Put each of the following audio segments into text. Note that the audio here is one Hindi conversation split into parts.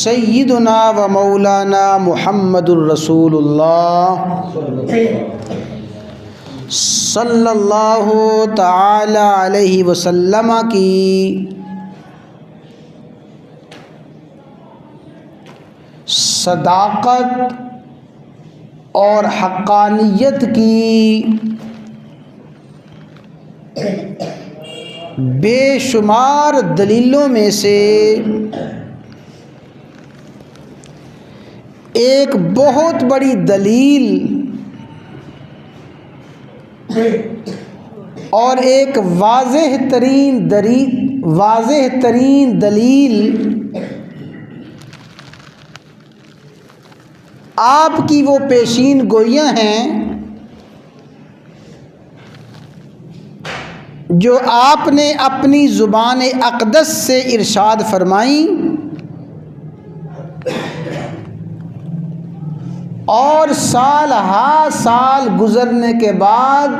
सय्यिदुना व मौलाना मुहम्मदुर रसूलुल्लाह सल्लल्लाहु ताला अलैहि वसल्लम की सदाकत और हक़ानियत की बेशुमार दलीलों में से एक बहुत बड़ी दलील और एक वाज़ेह तरीन दलील आपकी वो पेशीन गोइयाँ हैं जो आपने अपनी ज़ुबान अक़दस से इरशाद फरमाई और साल हा साल गुज़रने के बाद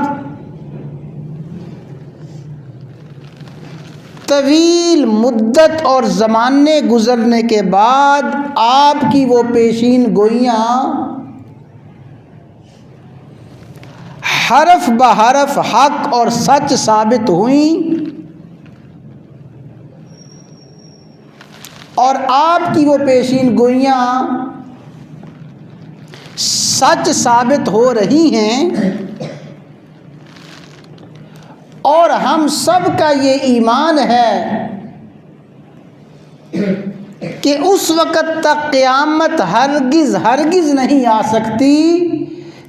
तवील मुद्दत और ज़माने गुज़रने के बाद आपकी वो पेशीन गोइयाँ हरफ बहरफ हक और सच साबित हुई और आपकी वो पेशीन गोइयाँ सच साबित हो रही हैं और हम सब का ये ईमान है कि उस वक़्त तक क़यामत हरगिज़ नहीं आ सकती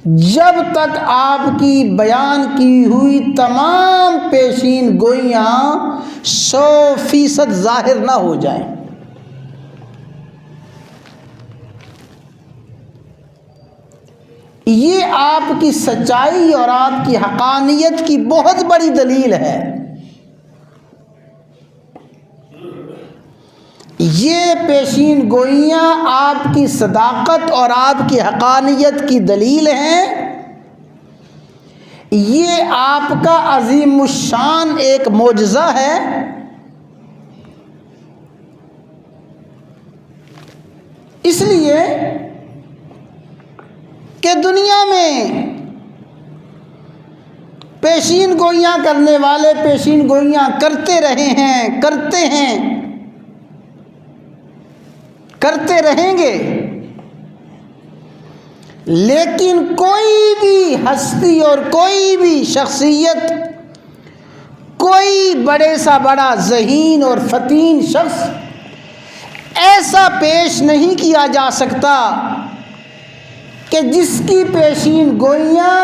जब तक आपकी बयान की हुई तमाम पेशीन गोइयाँ 100% ज़ाहिर ना हो जाएं। ये आपकी सच्चाई और आपकी हक़ानियत की बहुत बड़ी दलील है। ये पेशीन गोइयाँ आपकी सदाकत और आपकी हक़ानियत की दलील हैं। ये आपका अज़ीमुश्शान एक मोजज़ा है। इसलिए कि दुनिया में पेशीन गोइयाँ करने वाले पेशीन गोइयाँ करते रहे हैं, करते रहेंगे, लेकिन कोई भी हस्ती और कोई भी शख्सियत, कोई बड़े सा बड़ा ज़हीन और फ़तीन शख्स ऐसा पेश नहीं किया जा सकता कि जिसकी पेशीन गोइयाँ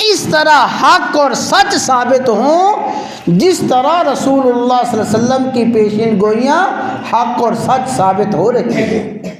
इस तरह हक और सच साबित हों जिस तरह रसूलुल्लाह सल्लल्लाहु अलैहि वसल्लम की पेशीन गोइयाँ हक और सच साबित हो रही हैं।